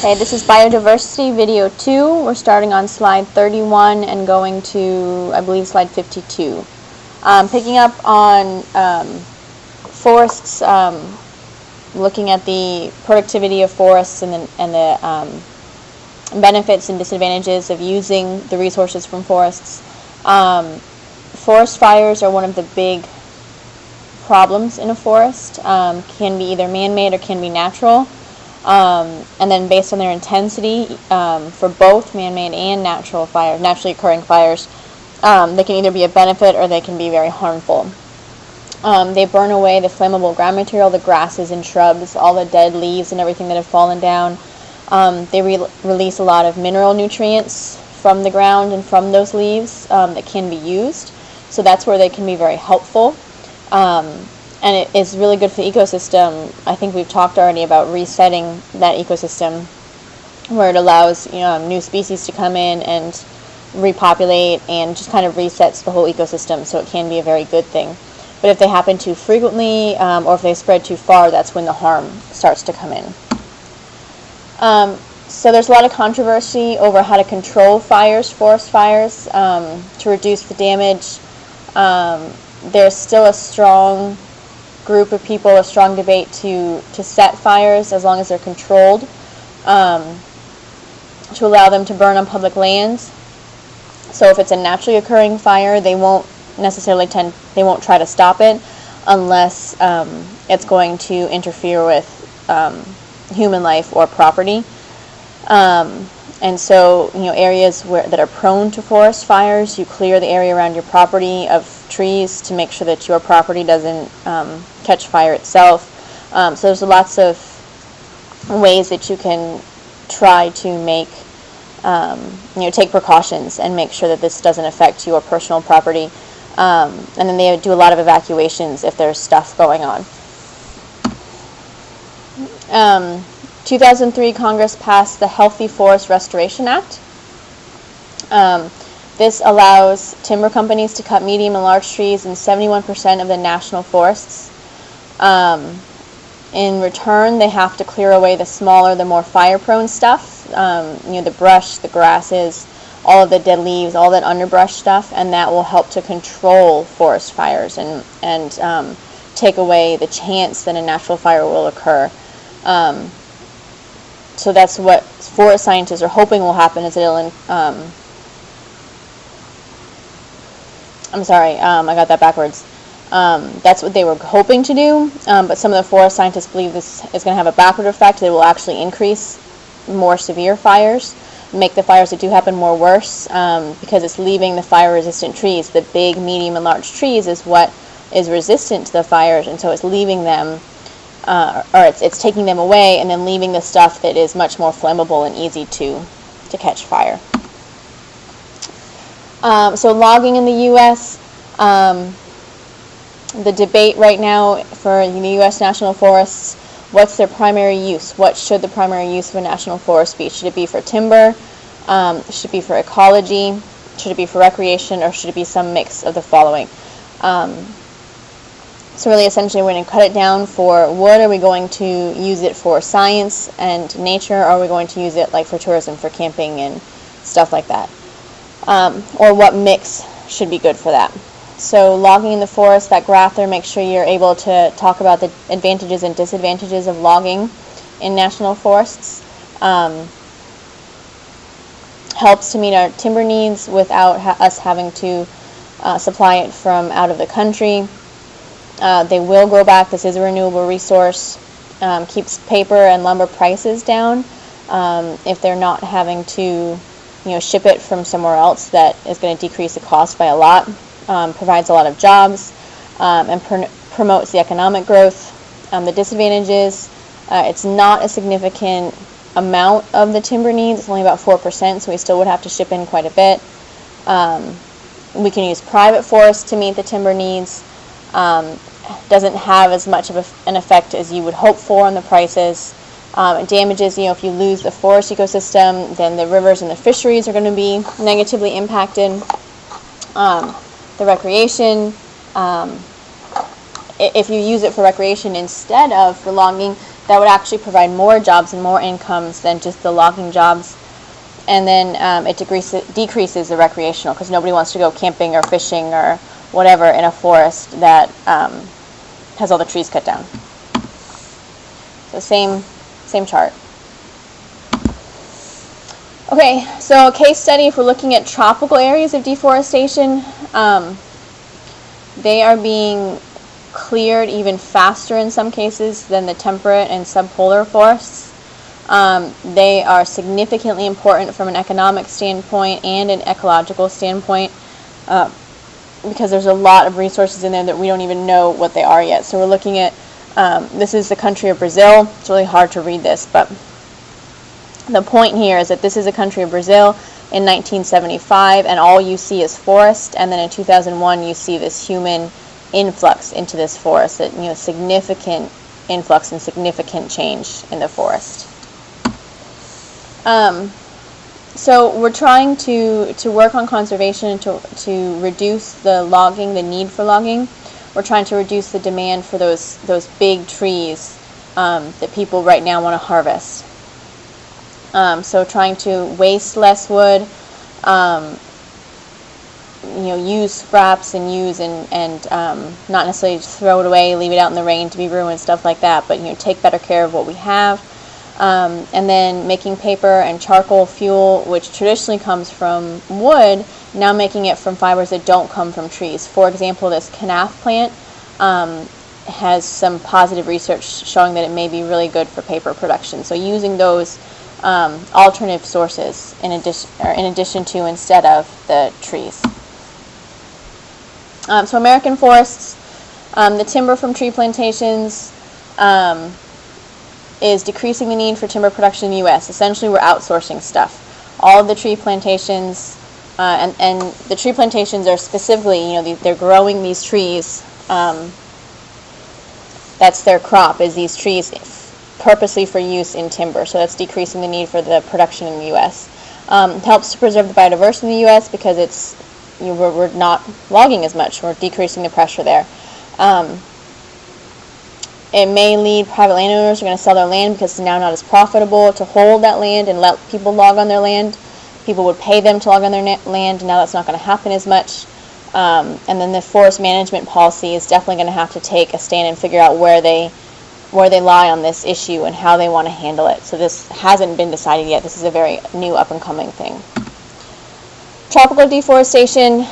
Okay, this is biodiversity video 2. We're starting on slide 31 and going to, I believe, slide 52. Picking up on forests, looking at the productivity of forests and the benefits and disadvantages of using the resources from forests. Forest fires are one of the big problems in a forest. Can be either man-made or can be natural. And then based on their intensity, for both man-made and natural fires, naturally occurring fires, they can either be a benefit or they can be very harmful. They burn away the flammable ground material, the grasses and shrubs, all the dead leaves and everything that have fallen down. They release a lot of mineral nutrients from the ground and from those leaves that can be used. So that's where they can be very helpful. And it is really good for the ecosystem. I think we've talked already about resetting that ecosystem, where it allows new species to come in and repopulate and just kind of resets the whole ecosystem, so it can be a very good thing. But if they happen too frequently or if they spread too far, that's when the harm starts to come in. So there's a lot of controversy over how to control fires, forest fires, to reduce the damage. There's still a strong group of people, a strong debate to set fires as long as they're controlled, to allow them to burn on public lands. So if it's a naturally occurring fire, they won't necessarily try to stop it unless it's going to interfere with human life or property. And so, areas that are prone to forest fires, you clear the area around your property of trees to make sure that your property doesn't catch fire itself. So there's lots of ways that you can try to make, take precautions and make sure that this doesn't affect your personal property. And then they do a lot of evacuations if there's stuff going on. 2003, Congress passed the Healthy Forest Restoration Act. This allows timber companies to cut medium and large trees in 71% of the national forests. In return, they have to clear away the smaller, the more fire-prone stuff, the brush, the grasses, all of the dead leaves, all that underbrush stuff, and that will help to control forest fires and take away the chance that a natural fire will occur. So that's what forest scientists are hoping will happen, is that it'll, I got that backwards. That's what they were hoping to do, but some of the forest scientists believe this is going to have a backward effect. It will actually increase more severe fires, make the fires that do happen more worse, because it's leaving the fire-resistant trees. The big, medium, and large trees is what is resistant to the fires, and so it's leaving them, it's taking them away and then leaving the stuff that is much more flammable and easy to catch fire. So logging in the U.S., the debate right now for the U.S. national forests, what's their primary use? What should the primary use of a national forest be? Should it be for timber? Should it be for ecology? Should it be for recreation? Or should it be some mix of the following? So really, essentially, we're going to cut it down for wood. Are we going to use it for science and nature? Or are we going to use it like for tourism, for camping and stuff like that? Or what mix should be good for that? So logging in the forest, that graph there, make sure you're able to talk about the advantages and disadvantages of logging in national forests. Helps to meet our timber needs without us having to supply it from out of the country. They will grow back. This is a renewable resource. Keeps paper and lumber prices down if they're not having to ship it from somewhere else. That is going to decrease the cost by a lot. Provides a lot of jobs and promotes the economic growth. The disadvantages, it's not a significant amount of the timber needs. It's only about 4%, so we still would have to ship in quite a bit. We can use private forests to meet the timber needs. Doesn't have as much of an effect as you would hope for on the prices. It damages, if you lose the forest ecosystem, then the rivers and the fisheries are going to be negatively impacted. The recreation, if you use it for recreation instead of for logging, that would actually provide more jobs and more incomes than just the logging jobs. And then it decreases the recreational, because nobody wants to go camping or fishing or whatever in a forest that has all the trees cut down. So same chart. Okay, so a case study, if we're looking at tropical areas of deforestation, they are being cleared even faster in some cases than the temperate and subpolar forests. They are significantly important from an economic standpoint and an ecological standpoint, because there's a lot of resources in there that we don't even know what they are yet. So we're looking at, this is the country of Brazil. It's really hard to read this, but the point here is that this is a country of Brazil in 1975, and all you see is forest, and then in 2001 you see this human influx into this forest, that, significant influx and significant change in the forest. So we're trying to work on conservation to reduce the logging, the need for logging. We're trying to reduce the demand for those big trees that people right now want to harvest. So trying to waste less wood, use scraps and not necessarily just throw it away, leave it out in the rain to be ruined, stuff like that, but take better care of what we have. And then making paper and charcoal fuel, which traditionally comes from wood, now making it from fibers that don't come from trees. For example, this canaf plant has some positive research showing that it may be really good for paper production. So using those alternative sources in addition to instead of the trees. So American forests, the timber from tree plantations is decreasing the need for timber production in the U.S. Essentially, we're outsourcing stuff. All of the tree plantations, and the tree plantations are specifically, they're growing these trees. That's their crop, is these trees purposely for use in timber. So that's decreasing the need for the production in the U.S. It helps to preserve the biodiversity in the U.S. because we're not logging as much. We're decreasing the pressure there. It may lead private landowners who are going to sell their land because it's now not as profitable to hold that land and let people log on their land. People would pay them to log on their land, and now that's not going to happen as much. And then the forest management policy is definitely going to have to take a stand and figure out where they lie on this issue and how they want to handle it. So this hasn't been decided yet. This is a very new up-and-coming thing. Tropical deforestation.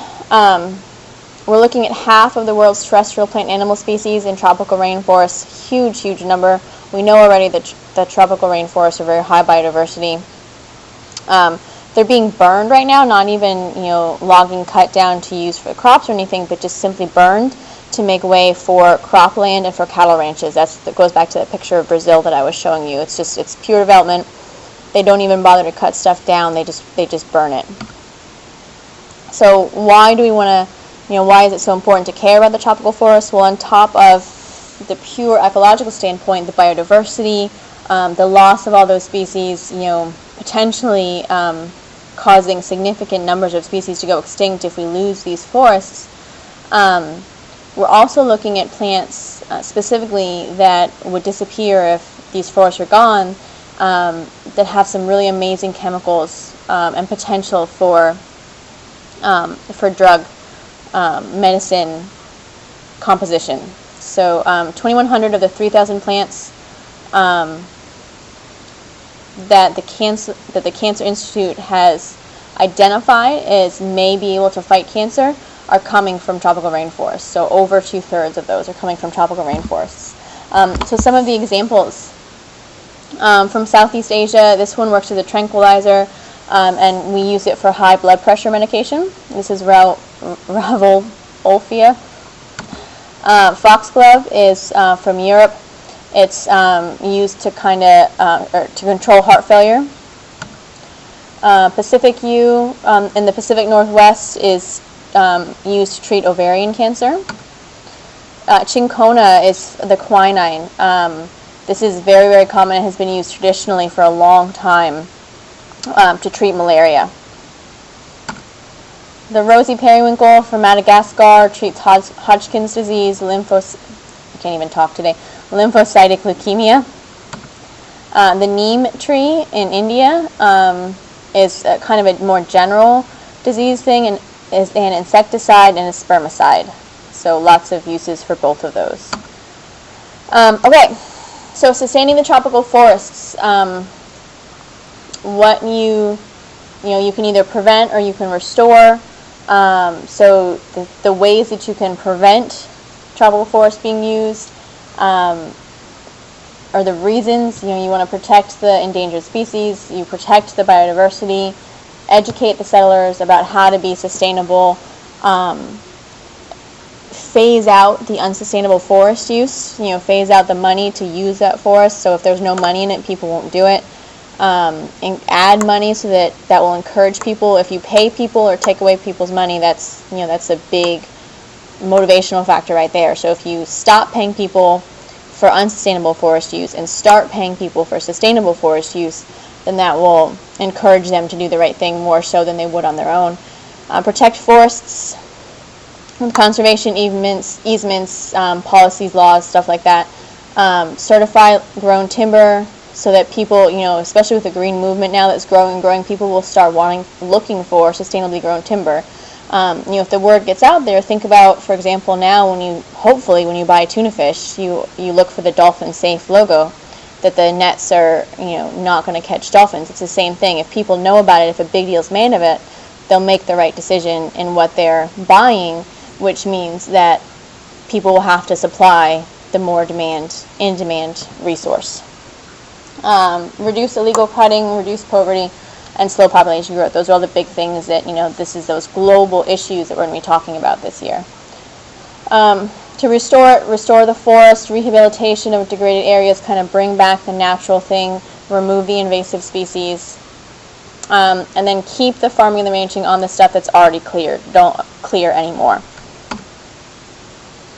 We're looking at half of the world's terrestrial plant and animal species in tropical rainforests. Huge, huge number. We know already that the tropical rainforests are very high biodiversity. They're being burned right now, not even logging cut down to use for crops or anything, but just simply burned to make way for cropland and for cattle ranches. That goes back to that picture of Brazil that I was showing you. It's pure development. They don't even bother to cut stuff down. They just burn it. So why do we want to? Why is it so important to care about the tropical forest? Well, on top of the pure ecological standpoint, the biodiversity, the loss of all those species, potentially causing significant numbers of species to go extinct if we lose these forests. We're also looking at plants specifically that would disappear if these forests are gone, that have some really amazing chemicals and potential for drug medicine composition. So 2,100 of the 3,000 plants that the Cancer Institute has identified as may be able to fight cancer are coming from tropical rainforests. So over 2/3 of those are coming from tropical rainforests. So some of the examples from Southeast Asia, this one works as a tranquilizer, and we use it for high blood pressure medication. This is Ravoulfia. Foxglove is from Europe. It's used to to control heart failure. Pacific yew in the Pacific Northwest is used to treat ovarian cancer. Cinchona is the quinine. This is very, very common. It has been used traditionally for a long time to treat malaria. The rosy periwinkle from Madagascar treats Hodgkin's disease, lymphocytic leukemia. The neem tree in India is kind of a more general disease thing, and is an insecticide and a spermicide. So lots of uses for both of those. Okay, so sustaining the tropical forests. What you can either prevent or you can restore. So the ways that you can prevent tropical forests being used are the reasons. You want to protect the endangered species, you protect the biodiversity, educate the settlers about how to be sustainable, phase out the unsustainable forest use, phase out the money to use that forest. So if there's no money in it, people won't do it. And add money so that will encourage people. If you pay people or take away people's money, that's a big motivational factor right there. So if you stop paying people for unsustainable forest use and start paying people for sustainable forest use, then that will encourage them to do the right thing more so than they would on their own. Protect forests with conservation easements, policies, laws, stuff like that. Certify grown timber so that people, especially with the green movement now that's growing, people will start looking for sustainably grown timber. If the word gets out there, think about, for example, now when you buy tuna fish, you look for the dolphin safe logo, that the nets are, not going to catch dolphins. It's the same thing. If people know about it, if a big deal's made of it, they'll make the right decision in what they're buying, which means that people will have to supply the more in-demand resource. Reduce illegal cutting, reduce poverty, and slow population growth. Those are all the big things that, this is those global issues that we're going to be talking about this year. To restore the forest, rehabilitation of degraded areas, kind of bring back the natural thing, remove the invasive species, and then keep the farming and the ranching on the stuff that's already cleared. Don't clear anymore.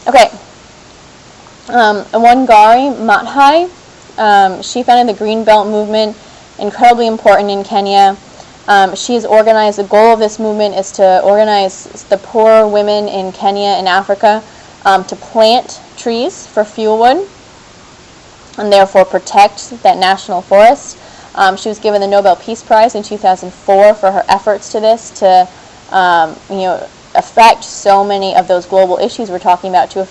Okay. Wangari Maathai, she founded the Green Belt movement, incredibly important in Kenya. She's organized, the goal of this movement is to organize the poor women in Kenya and Africa to plant trees for fuel wood and therefore protect that national forest. She was given the Nobel Peace Prize in 2004 for her efforts to this, to affect so many of those global issues we're talking about, to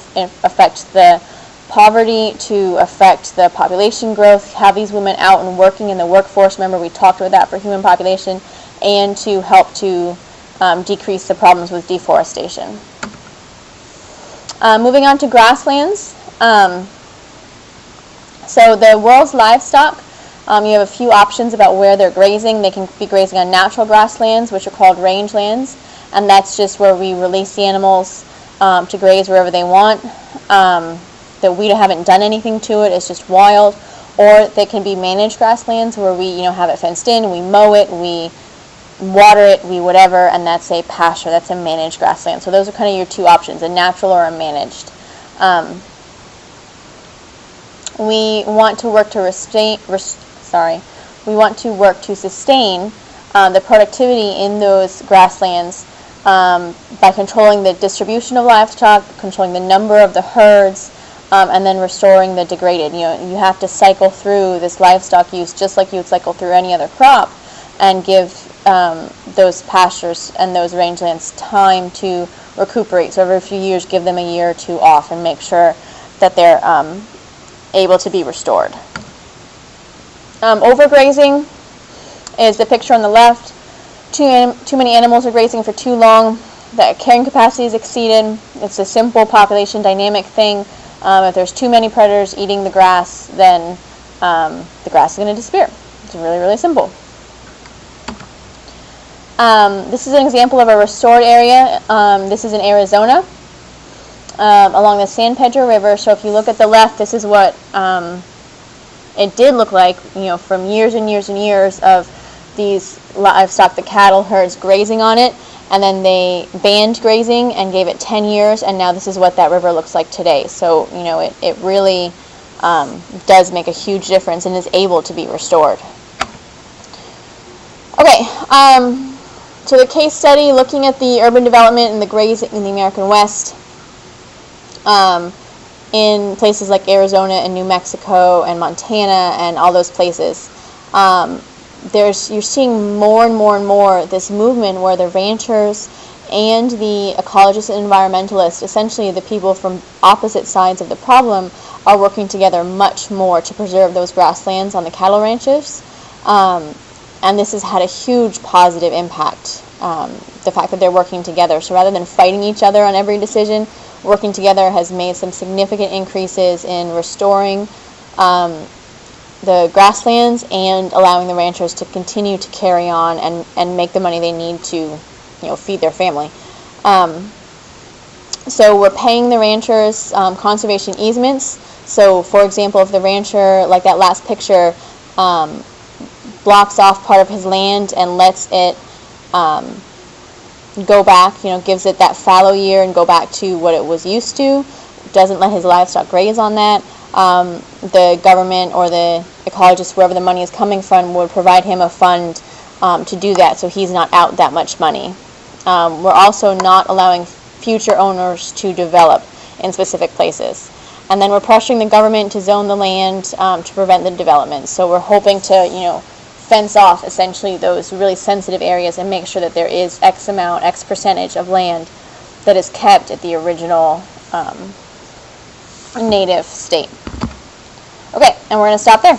affect the poverty, to affect the population growth, have these women out and working in the workforce. Remember, we talked about that for human population, and to help to decrease the problems with deforestation. Moving on to grasslands. So the world's livestock, you have a few options about where they're grazing. They can be grazing on natural grasslands, which are called rangelands, and that's just where we release the animals to graze wherever they want. That we haven't done anything to it, it's just wild. Or they can be managed grasslands where we have it fenced in, we mow it, we water it, we whatever, and that's a pasture, that's a managed grassland. So those are kind of your two options, a natural or a managed. We want to work to sustain the productivity in those grasslands by controlling the distribution of livestock, controlling the number of the herds, and then restoring the degraded. You have to cycle through this livestock use just like you would cycle through any other crop, and give those pastures and those rangelands time to recuperate. So every few years, give them a year or two off and make sure that they're able to be restored. Overgrazing is the picture on the left. Too many animals are grazing for too long. The carrying capacity is exceeded. It's a simple population dynamic thing. If there's too many predators eating the grass, then the grass is going to disappear. It's really, really simple. This is an example of a restored area. This is in Arizona, along the San Pedro River. So if you look at the left, this is what it did look like, from years and years and years of these livestock, the cattle herds grazing on it, and then they banned grazing and gave it 10 years, and now this is what that river looks like today. So, it really does make a huge difference and is able to be restored. Okay, so the case study, looking at the urban development and the grazing in the American West, in places like Arizona and New Mexico and Montana and all those places. You're seeing more and more and more this movement where the ranchers and the ecologists and environmentalists, essentially the people from opposite sides of the problem, are working together much more to preserve those grasslands on the cattle ranches. And this has had a huge positive impact, the fact that they're working together. So rather than fighting each other on every decision, working together has made some significant increases in restoring the grasslands and allowing the ranchers to continue to carry on and make the money they need to, feed their family. So we're paying the ranchers conservation easements. So, for example, if the rancher, like that last picture, blocks off part of his land and lets it go back, gives it that fallow year and go back to what it was used to, doesn't let his livestock graze on that, the government or the ecologist, wherever the money is coming from, would provide him a fund to do that, so he's not out that much money. We're also not allowing future owners to develop in specific places. And then we're pressuring the government to zone the land to prevent the development. So we're hoping to, fence off essentially those really sensitive areas and make sure that there is X percentage of land that is kept at the original native state. Okay, and we're going to stop there.